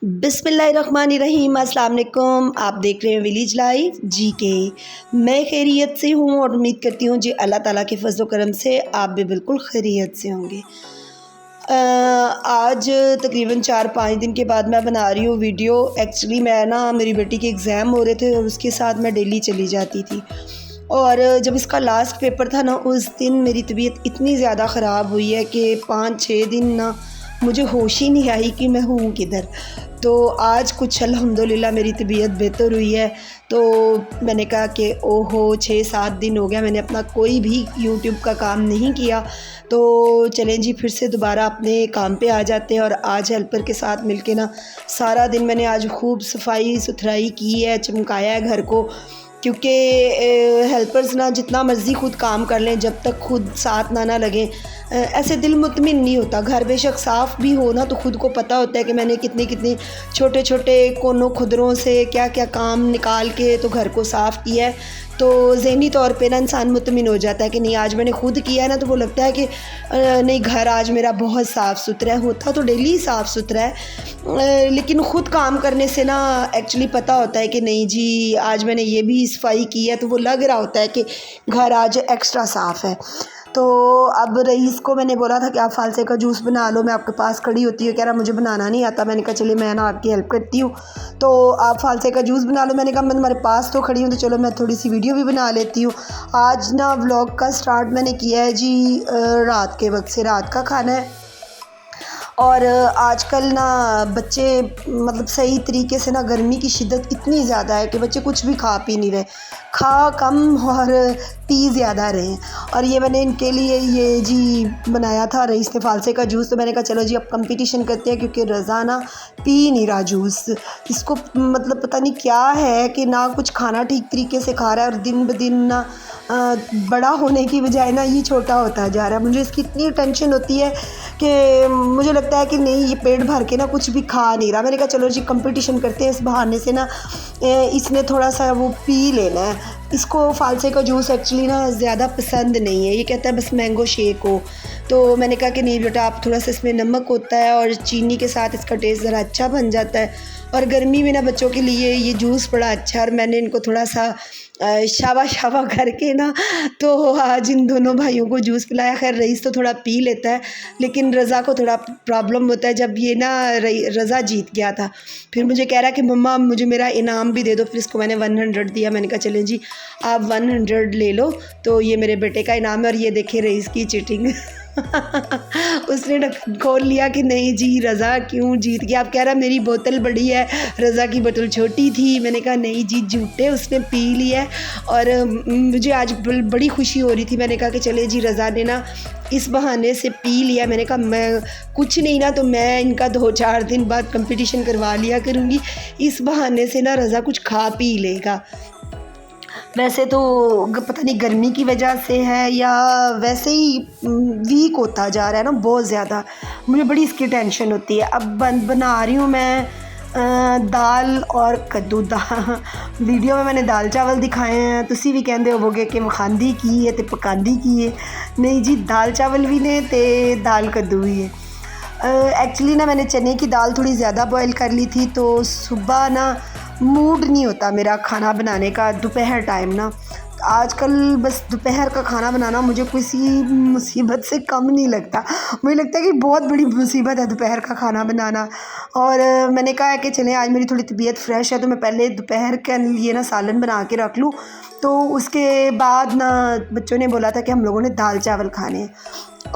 बिस्मिल्लाहिर्रहमानिर्रहीम। अस्सलाम वालेकुम। आप देख रहे हैं विलेज लाइफ जी के। मैं खैरियत से हूँ और उम्मीद करती हूँ जी अल्लाह ताला के फजल करम से आप भी बिल्कुल खैरियत से होंगे। आज तकरीबन 4-5 दिन के बाद मैं बना रही हूँ वीडियो। एक्चुअली मैं ना मेरी बेटी के एग्ज़ाम हो रहे थे और उसके साथ मैं डेली चली जाती थी, और जब इसका लास्ट पेपर था ना, उस दिन मेरी तबीयत इतनी ज़्यादा ख़राब हुई है कि 5-6 दिन ना मुझे होश ही नहीं आई कि मैं हूँ किधर। तो आज कुछ अल्हम्दुलिल्लाह मेरी तबीयत बेहतर हुई है। तो मैंने कहा कि ओहो 6-7 दिन हो गया मैंने अपना कोई भी यूट्यूब का काम नहीं किया, तो चलें जी फिर से दोबारा अपने काम पे आ जाते हैं। और आज हेल्पर के साथ मिलके ना सारा दिन मैंने आज खूब सफाई सुथराई की है, चमकाया है घर को, क्योंकि हेल्पर्स ना जितना मर्ज़ी ख़ुद काम कर लें, जब तक खुद साथ ना लगे ऐसे दिल मुतमिन नहीं होता। घर बेशक साफ़ भी हो ना, तो ख़ुद को पता होता है कि मैंने कितने कितने छोटे छोटे कोनों खुदरों से क्या क्या काम निकाल के तो घर को साफ़ किया है। तो ज़हनी तौर पे ना इंसान मुतमिन हो जाता है कि नहीं आज मैंने खुद किया है ना, तो वो लगता है कि नहीं घर आज मेरा बहुत साफ़ सुथरा है। होता तो डेली साफ़ सुथरा है, लेकिन ख़ुद काम करने से ना एक्चुअली पता होता है कि नहीं जी आज मैंने ये भी सफाई की है, तो वो लग रहा होता है कि घर आज एक्स्ट्रा साफ़ है। तो अब रईस को मैंने बोला था कि आप फालसे का जूस बना लो, मैं आपके पास खड़ी होती हूँ, कह रहा मुझे बनाना नहीं आता। मैंने कहा चलिए मैं ना आपकी हेल्प करती हूँ, तो आप फालसे का जूस बना लो। मैंने कहा मैं तुम्हारे पास तो खड़ी हूँ, तो चलो मैं थोड़ी सी वीडियो भी बना लेती हूँ। आज ना व्लॉग का स्टार्ट मैंने किया है जी रात के वक्त से। रात का खाना है, और आजकल ना बच्चे मतलब सही तरीके से ना गर्मी की शिद्दत इतनी ज़्यादा है कि बच्चे कुछ भी खा पी नहीं रहे, खा कम और पी ज़्यादा रहे हैं। और ये मैंने इनके लिए ये जी बनाया था रईस ने फालसे का जूस। तो मैंने कहा चलो जी अब कंपटीशन करते हैं, क्योंकि रज़ा ना पी नहीं रहा जूस। इसको मतलब पता नहीं क्या है कि ना कुछ खाना ठीक तरीके से खा रहा है, और दिन ब दिन ना बड़ा होने की बजाय ना ये छोटा होता जा रहा है। मुझे इसकी इतनी टेंशन होती है कि मुझे लगता है कि नहीं ये पेट भर के ना कुछ भी खा नहीं रहा। मैंने कहा चलो जी कंपटीशन करते हैं, इस बहाने से ना इसने थोड़ा सा वो पी लेना है। इसको फालसे का जूस एक्चुअली ना ज़्यादा पसंद नहीं है, ये कहता है बस मैंगो शेक हो। तो मैंने कहा कि नहीं बेटा आप थोड़ा सा इसमें नमक होता है और चीनी के साथ इसका टेस्ट ज़रा अच्छा बन जाता है, और गर्मी में ना बच्चों के लिए ये जूस बड़ा अच्छा है। और मैंने इनको थोड़ा सा शावा करके ना तो आज इन दोनों भाइयों को जूस पिलाया। खैर रईस तो थोड़ा पी लेता है, लेकिन रज़ा को थोड़ा प्रॉब्लम होता है। जब ये ना रज़ा जीत गया था, फिर मुझे कह रहा है कि मम्मा मुझे मेरा इनाम भी दे दो। फिर इसको मैंने 100 दिया। मैंने कहा चलें जी आप 100 ले लो, तो ये मेरे बेटे का इनाम है। और ये देखिए रईस की चीटिंग उसने ढक्कन खोल लिया कि नहीं जी रज़ा क्यों जीत गया। अब कह रहा मेरी बोतल बड़ी है, रज़ा की बोतल छोटी थी। मैंने कहा नहीं जी झूठे, उसने पी लिया है। और मुझे आज बड़ी खुशी हो रही थी। मैंने कहा कि चले जी रज़ा ने ना इस बहाने से पी लिया। मैंने कहा मैं कुछ नहीं ना, तो मैं इनका 2-4 दिन बाद कंपटीशन करवा लिया करूँगी, इस बहाने से ना रज़ा कुछ खा पी लेगा। वैसे तो पता नहीं गर्मी की वजह से है या वैसे ही वीक होता जा रहा है ना बहुत ज़्यादा। मुझे बड़ी इसकी टेंशन होती है। अब बना रही हूँ मैं दाल और कद्दू वीडियो में मैंने दाल चावल दिखाए हैं, तुसी भी कहते होवोगे कि मखांदी की है तो पकांदी की है। नहीं जी दाल चावल भी ने ते दाल कद्दू भी है। एक्चुअली ना मैंने चने की दाल थोड़ी ज़्यादा बॉयल कर ली थी, तो सुबह ना मूड नहीं होता मेरा खाना बनाने का। दोपहर टाइम ना आजकल बस दोपहर का खाना बनाना मुझे किसी मुसीबत से कम नहीं लगता। मुझे लगता है कि बहुत बड़ी मुसीबत है दोपहर का खाना बनाना। और मैंने कहा है कि चलें आज मेरी थोड़ी तबीयत फ्रेश है, तो मैं पहले दोपहर के लिए ना सालन बना के रख लूँ। तो उसके बाद ना बच्चों ने बोला था कि हम लोगों ने दाल चावल खाने हैं।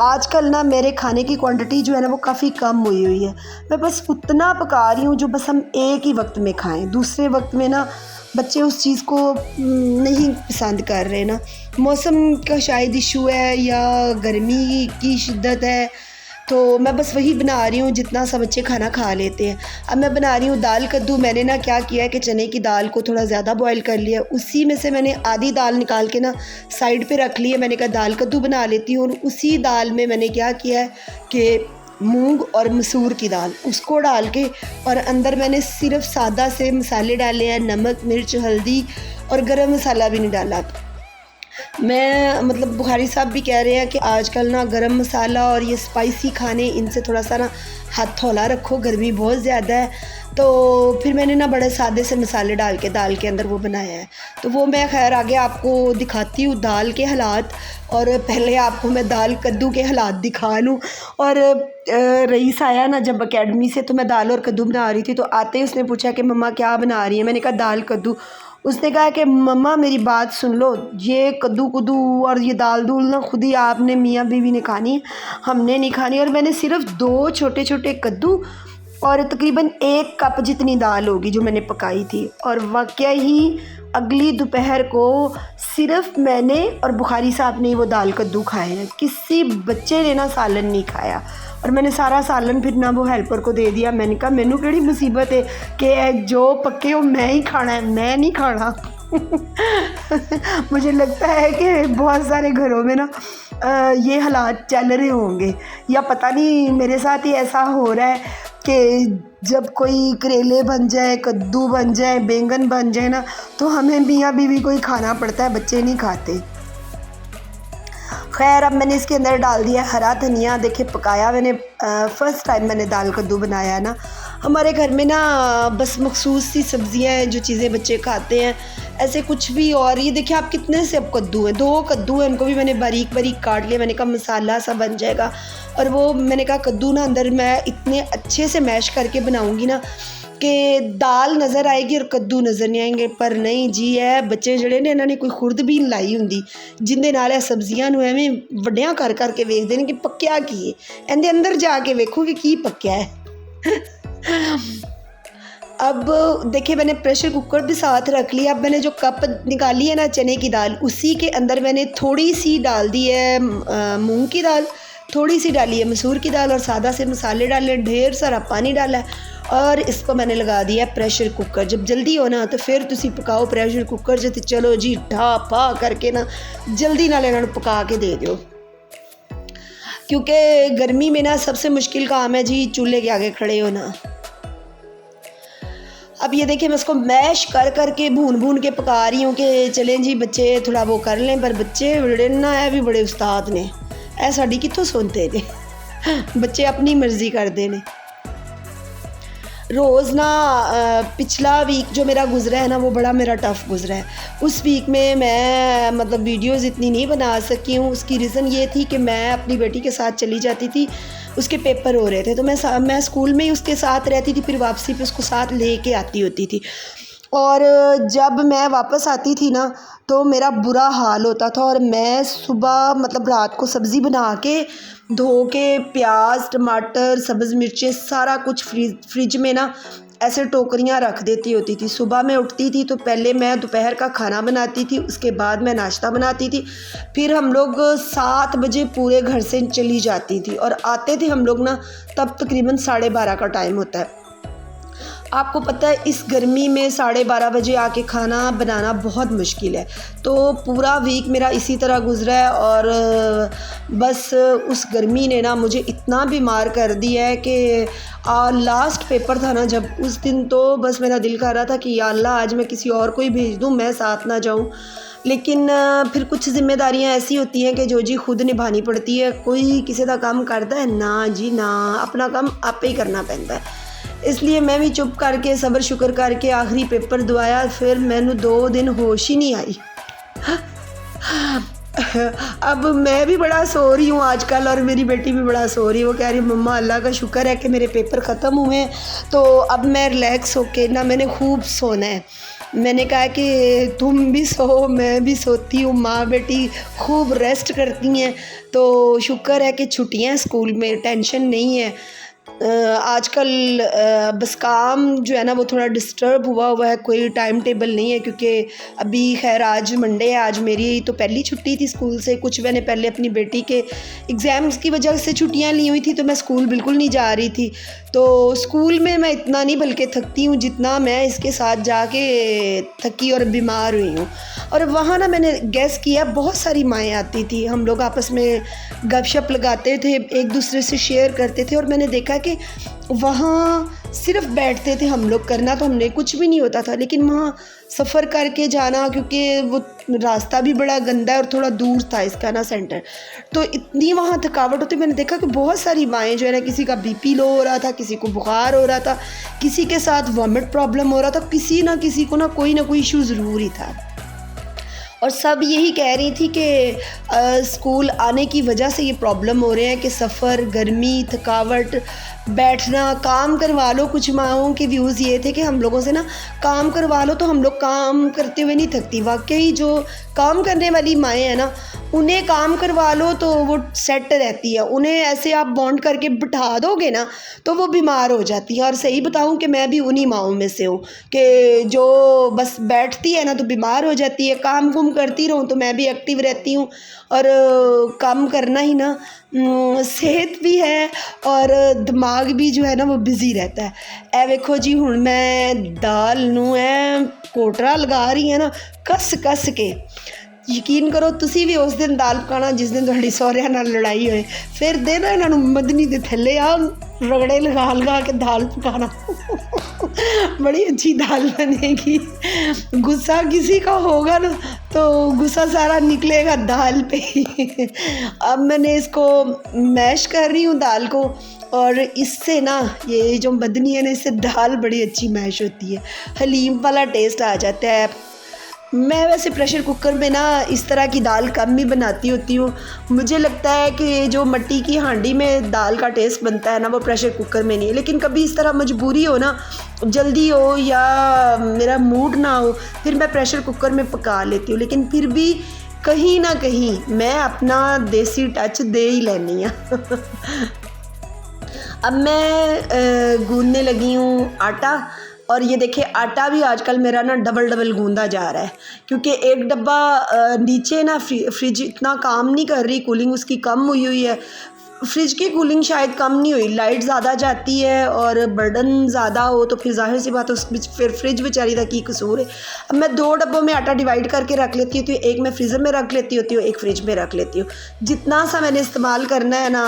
आजकल ना मेरे खाने की क्वांटिटी जो है ना वो काफ़ी कम हुई है। मैं बस उतना पका रही हूँ जो बस हम एक ही वक्त में खाएं। दूसरे वक्त में ना बच्चे उस चीज़ को नहीं पसंद कर रहे ना। मौसम का शायद इशू है या गर्मी की शिद्दत है, तो मैं बस वही बना रही हूँ जितना सा बच्चे खाना खा लेते हैं। अब मैं बना रही हूँ दाल कद्दू। मैंने ना क्या किया है कि चने की दाल को थोड़ा ज़्यादा बॉईल कर लिया, उसी में से मैंने आधी दाल निकाल के ना साइड पे रख ली है। मैंने कहा दाल कद्दू बना लेती हूँ, और उसी दाल में मैंने क्या किया है कि मूंग और मसूर की दाल उसको डाल के, और अंदर मैंने सिर्फ सादा से मसाले डाले हैं, नमक मिर्च हल्दी, और गरम मसाला भी नहीं डाला। मैं मतलब बुखारी साहब भी कह रहे हैं कि आजकल ना गरम मसाला और ये स्पाइसी खाने इनसे थोड़ा सा ना हाथ हौला रखो, गर्मी बहुत ज़्यादा है। तो फिर मैंने ना बड़े सादे से मसाले डाल के दाल के अंदर वो बनाया है। तो वो मैं खैर आगे आपको दिखाती हूँ दाल के हालात, और पहले आपको मैं दाल कद्दू के हालात दिखा लूँ। और रईस आया ना जब अकेडमी से, तो मैं दाल और कद्दू बना रही थी, तो आते ही उसने पूछा कि मम्मा क्या बना रही है। मैंने कहा दाल कद्दू। उसने कहा कि मम्मा मेरी बात सुन लो, ये कद्दू कद्दू और ये दाल दूल ना खुद ही आपने मियाँ बीवी ने खानी है, हमने नहीं खानी। और मैंने सिर्फ 2 छोटे छोटे कद्दू और तकरीबन 1 कप जितनी दाल होगी जो मैंने पकाई थी। और वाकया ही अगली दोपहर को सिर्फ मैंने और बुखारी साहब ने वो दाल कद्दू खाए हैं, किसी बच्चे ने ना सालन नहीं खाया। और मैंने सारा सालन फिर ना वो हेल्पर को दे दिया। मैंने कहा मैनू केड़ी मुसीबत है कि जो पक्के हो मैं ही खाना है, मैं नहीं खाना। मुझे लगता है कि बहुत सारे घरों में ना ये हालात चल रहे होंगे, या पता नहीं मेरे साथ ही ऐसा हो रहा है कि जब कोई करेले बन जाए, कद्दू बन जाए, बैंगन बन जाए ना, तो हमें मियाँ बीवी को ही खाना पड़ता है, बच्चे नहीं खाते। खैर अब मैंने इसके अंदर डाल दिया हरा धनिया। देखिए पकाया मैंने, फ़र्स्ट टाइम मैंने दाल कद्दू बनाया ना। हमारे घर में ना बस मखसूस सी सब्ज़ियाँ हैं जो चीज़ें बच्चे खाते हैं, ऐसे कुछ भी। और ये देखिए आप कितने से अब कद्दू हैं, 2 कद्दू हैं, उनको भी मैंने बारीक बारीक काट लिया। मैंने कहा मसाला सा बन जाएगा। और वो मैंने कहा कद्दू ना अंदर मैं इतने अच्छे से मैश करके बनाऊँगी ना कि दाल नज़र आएगी और कद्दू नज़र नहीं आएंगे। पर नहीं जी, है बच्चे जड़े ने इन्होंने कोई खुर्द भी नहीं लाई होंगी जिंदे नाल सब्जियां नूं एवें वड्डियां कर करके वेखदे ने कि पक्या की है, इहदे अंदर जाके वेखो कि की पक्या है। अब देखिए मैंने प्रेशर कुकर भी साथ रख लिया। अब मैंने जो कप निकाली है ना चने की दाल, उसी के अंदर मैंने थोड़ी सी डाल दी है मूंग की दाल, थोड़ी सी डाली है मसूर की दाल, और सादा से मसाले डाले, ढेर सारा पानी डाला है। और इसको मैंने लगा दिया प्रेशर कुकर। जब जल्दी हो ना तो फिर तुसी पकाओ प्रेशर कुकर च, तो चलो जी ढा पा करके ना जल्दी नाल इन्हां नूं पका के दे दो, क्योंकि गर्मी में ना सबसे मुश्किल काम है जी चूल्हे के आगे खड़े होना। अब ये देखिए मैं इसको मैश कर करके भून के पका रही हूँ कि चलें जी बच्चे थोड़ा वो कर लें। पर बच्चे बड़े ना है भी बड़े उस्ताद ने, ऐ साड़ी कित्थों सुनते ने, बच्चे अपनी मर्जी करते ने। रोज़ ना पिछला वीक जो मेरा गुज़रा है ना वो बड़ा मेरा टफ़ गुज़रा है। उस वीक में मैं मतलब वीडियोज़ इतनी नहीं बना सकी हूँ। उसकी रीज़न ये थी कि मैं अपनी बेटी के साथ चली जाती थी, उसके पेपर हो रहे थे, तो मैं स्कूल में ही उसके साथ रहती थी, फिर वापसी पे उसको साथ ले के आती होती थी। और जब मैं वापस आती थी ना तो मेरा बुरा हाल होता था। और मैं सुबह मतलब रात को सब्ज़ी बना के धो के प्याज टमाटर सब्ज़ मिर्चें सारा कुछ फ्रिज में ना ऐसे टोकरियाँ रख देती होती थी। सुबह मैं उठती थी तो पहले मैं दोपहर का खाना बनाती थी, उसके बाद मैं नाश्ता बनाती थी, फिर हम लोग 7 बजे पूरे घर से चली जाती थी और आते थे हम लोग ना तब तकरीबन 12:30 का टाइम होता है। आपको पता है इस गर्मी में 12:30 बजे आके खाना बनाना बहुत मुश्किल है। तो पूरा वीक मेरा इसी तरह गुजरा है। और बस उस गर्मी ने ना मुझे इतना बीमार कर दिया है कि लास्ट पेपर था ना जब, उस दिन तो बस मेरा दिल कर रहा था कि या अल्लाह आज मैं किसी और को ही भेज दूँ, मैं साथ ना जाऊँ। लेकिन फिर कुछ जिम्मेदारियां ऐसी होती हैं कि जो जी खुद निभानी पड़ती है। कोई किसी का काम करता है ना जी ना, अपना काम आपे ही करना पैंदा है। इसलिए मैं भी चुप करके सब्र शुक्र करके आखिरी पेपर दवाया। फिर मैनू 2 दिन होश ही नहीं आई। अब मैं भी बड़ा सो रही हूँ आजकल और मेरी बेटी भी बड़ा सो रही है। वो कह रही मम्मा अल्लाह का शुक्र है कि मेरे पेपर ख़त्म हुए हैं, तो अब मैं रिलैक्स होके ना मैंने खूब सोना है। मैंने कहा कि तुम भी सो, मैं भी सोती हूँ, माँ बेटी खूब रेस्ट करती हैं। तो शुक्र है कि छुट्टियाँ स्कूल में, टेंशन नहीं है। आजकल बस काम जो है ना वो थोड़ा डिस्टर्ब हुआ है, कोई टाइम टेबल नहीं है। क्योंकि अभी खैर आज मंडे है, आज मेरी तो पहली छुट्टी थी स्कूल से। कुछ मैंने पहले अपनी बेटी के एग्ज़ाम्स की वजह से छुट्टियां ली हुई थी, तो मैं स्कूल बिल्कुल नहीं जा रही थी। तो स्कूल में मैं इतना नहीं बल्कि थकती हूँ जितना मैं इसके साथ जाके थकी और बीमार हुई हूँ। और वहाँ ना मैंने गैस किया बहुत सारी माएँ आती थी, हम लोग आपस में गपशप लगाते थे, एक दूसरे से शेयर करते थे। और मैंने देखा कि वहाँ सिर्फ बैठते थे हम लोग, करना तो हमने कुछ भी नहीं होता था, लेकिन वहाँ सफ़र करके जाना, क्योंकि वो रास्ता भी बड़ा गंदा है और थोड़ा दूर था इसका ना सेंटर, तो इतनी वहाँ थकावट होती। मैंने देखा कि बहुत सारी माएँ जो है ना, किसी का बीपी लो हो रहा था, किसी को बुखार हो रहा था, किसी के साथ वॉमिट प्रॉब्लम हो रहा था, किसी ना किसी को ना कोई इशू ज़रूर ही था। और सब यही कह रही थी कि स्कूल आने की वजह से ये प्रॉब्लम हो रहे हैं कि सफ़र, गर्मी, थकावट, बैठना, काम करवा लो। कुछ माँओं के व्यूज़ ये थे कि हम लोगों से ना काम करवा लो, तो हम लोग काम करते हुए नहीं थकती। वाकई जो काम करने वाली माएँ हैं ना, उन्हें काम करवा लो तो वो सेट रहती है। उन्हें ऐसे आप बॉन्ड करके बिठा दोगे ना तो वो बीमार हो जाती है। और सही बताऊं कि मैं भी उन्हीं माँओं में से हूँ कि जो बस बैठती है ना तो बीमार हो जाती है। काम कुम करती रहूँ तो मैं भी एक्टिव रहती हूँ, और काम करना ही ना सेहत भी है और दिमाग भी जो है ना वो बिज़ी रहता है। ए वेखो जी, हुण मैं दाल नूं ऐ कोटरा लगा रही है ना कस कस के। यकीन करो तुसी भी उस दिन दाल पकाना जिस दिन तुहाडी सौहरिਆਂ ਨਾਲ लड़ाई होए, फिर दे ना इन्हां नूं मदनी दे थल्ले आ रगड़े लगा के दाल पकाना। बड़ी अच्छी दाल बनेगी। गुस्सा किसी का होगा ना तो गुस्सा सारा निकलेगा दाल पे ही। अब मैंने इसको मैश कर रही हूँ दाल को, और इससे ना ये जो मदनी है ना, इससे दाल बड़ी अच्छी मैश होती है, हलीम वाला टेस्ट आ जाता है। मैं वैसे प्रेशर कुकर में ना इस तरह की दाल कम ही बनाती होती हूँ। मुझे लगता है कि जो मिट्टी की हांडी में दाल का टेस्ट बनता है ना, वो प्रेशर कुकर में नहीं है। लेकिन कभी इस तरह मजबूरी हो ना, जल्दी हो या मेरा मूड ना हो, फिर मैं प्रेशर कुकर में पका लेती हूँ। लेकिन फिर भी कहीं ना कहीं मैं अपना देसी टच दे ही लेनी है। अब मैं गूंदने लगी हूँ आटा, और ये देखिए आटा भी आजकल मेरा ना डबल गूंदा जा रहा है, क्योंकि एक डब्बा नीचे ना फ्रिज इतना काम नहीं कर रही, कूलिंग उसकी कम हुई है। फ्रिज की कूलिंग शायद कम नहीं हुई, लाइट ज़्यादा जाती है और बर्डन ज़्यादा हो तो फिर जाहिर सी बात है उस फिर फ्रिज बेचारी का की कसूर है। अब मैं 2 डब्बों में आटा डिवाइड करके रख लेती होती हूँ, एक मैं फ्रीज़र में रख लेती होती हूँ, एक फ्रिज में रख लेती हूँ। जितना सा मैंने इस्तेमाल करना है ना,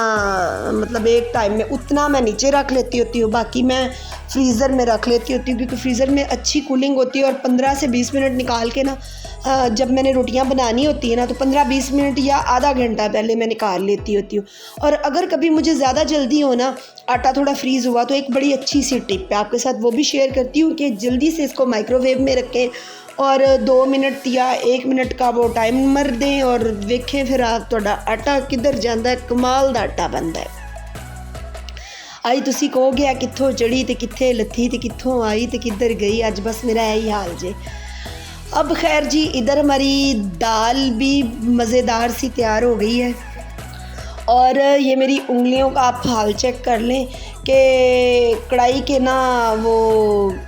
मतलब एक टाइम में, उतना मैं नीचे रख लेती होती हूँ, बाकी मैं फ्रीज़र में रख लेती होती हूँ, क्योंकि फ्रीज़र में अच्छी कूलिंग होती है। और 15 से 20 मिनट निकाल के ना, जब मैंने रोटियां बनानी होती है ना, तो 15-20 मिनट या आधा घंटा पहले मैं निकाल लेती होती हूँ। और अगर कभी मुझे ज़्यादा जल्दी हो ना, आटा थोड़ा फ्रीज़ हुआ, तो एक बड़ी अच्छी सी टिप है आपके साथ, वो भी शेयर करती हूँ कि जल्दी से इसको माइक्रोवेव में रखें और 2 मिनट या 1 मिनट का वो टाइमर दें, और देखें फिर आप तुहाडा आटा किधर जाता है, कमाल दा आटा बनता है। आई तुसी कहोगे आ कित्थों चढ़ी ते कित्थे लथी ते कित्थों आई ते किधर गई, अज बस मेरा यही हाल जे। अब खैर जी, इधर हमारी दाल भी मज़ेदार सी तैयार हो गई है, और ये मेरी उंगलियों का आप हाल चेक कर लें कि कढ़ाई के ना वो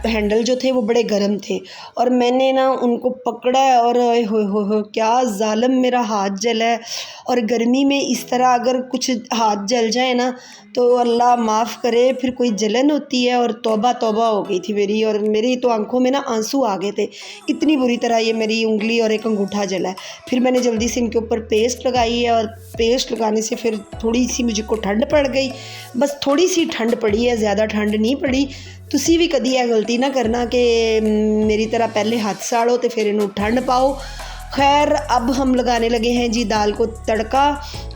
हैंडल जो थे वो बड़े गर्म थे, और मैंने ना उनको पकड़ा है, और हो क्या जालिम मेरा हाथ जला है। और गर्मी में इस तरह अगर कुछ हाथ जल जाए ना तो अल्लाह माफ़ करे, फिर कोई जलन होती है, और तौबा तौबा हो गई थी मेरी, और मेरी तो आंखों में ना आंसू आ गए थे, इतनी बुरी तरह ये मेरी उंगली और एक अंगूठा जला है। फिर मैंने जल्दी से इनके ऊपर पेस्ट लगाई है, और पेस्ट लगाने से फिर थोड़ी सी मुझको ठंड पड़ गई, बस थोड़ी सी ठंड पड़ी है, ज़्यादा ठंड नहीं पड़ी। तुसी भी कदी यह गलती ना करना कि मेरी तरह पहले हाथ साड़ो तो फिर इन्हों ठंड पाओ। खैर, अब हम लगाने लगे हैं जी दाल को तड़का,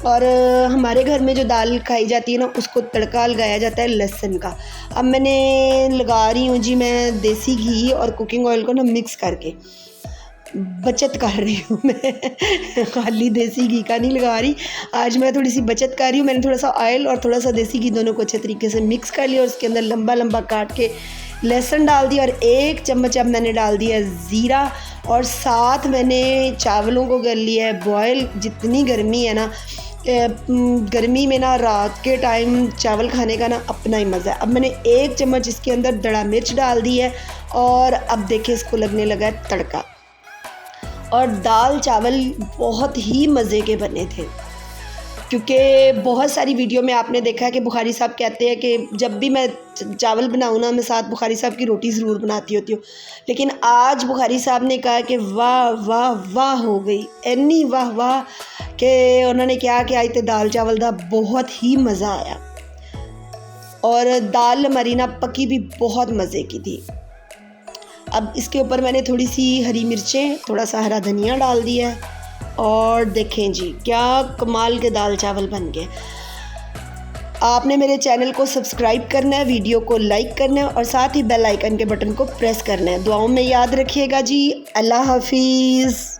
और हमारे घर में जो दाल खाई जाती है ना, उसको तड़का लगाया जाता है लहसुन का। अब मैंने लगा रही हूँ जी मैं देसी घी और कुकिंग ऑयल को ना मिक्स करके, बचत कर रही हूँ मैं। खाली देसी घी का नहीं लगा रही, आज मैं थोड़ी सी बचत कर रही हूँ। मैंने थोड़ा सा ऑयल और थोड़ा सा देसी घी दोनों को अच्छे तरीके से मिक्स कर लिया, और उसके अंदर लंबा लंबा काट के लहसुन डाल दिया, और 1 चम्मच अब मैंने डाल दिया ज़ीरा, और साथ मैंने चावलों को कर लिया है बॉयल। जितनी गर्मी है ना, गर्मी में ना रात के टाइम चावल खाने का ना अपना ही मज़ा है। अब मैंने 1 चम्मच इसके अंदर दड़ा मिर्च डाल दी है, और अब देखिए इसको लगने लगा है तड़का। और दाल चावल बहुत ही मज़े के बने थे, क्योंकि बहुत सारी वीडियो में आपने देखा है कि बुखारी साहब कहते हैं कि जब भी मैं चावल बनाऊँ ना, मैं साथ बुखारी साहब की रोटी ज़रूर बनाती होती हूँ। लेकिन आज बुखारी साहब ने कहा कि वाह वाह वाह हो गई, इन्नी वाह वाह कि उन्होंने क्या कि आज तो दाल चावल का बहुत ही मज़ा आया। और दाल हमारी ना पकी भी बहुत मज़े की थी। अब इसके ऊपर मैंने थोड़ी सी हरी मिर्चें, थोड़ा सा हरा धनिया डाल दिया है और देखें जी क्या कमाल के दाल चावल बन गए। आपने मेरे चैनल को सब्सक्राइब करना है, वीडियो को लाइक करना है और साथ ही बेल आइकन के बटन को प्रेस करना है। दुआओं में याद रखिएगा जी। अल्लाह हाफिज़।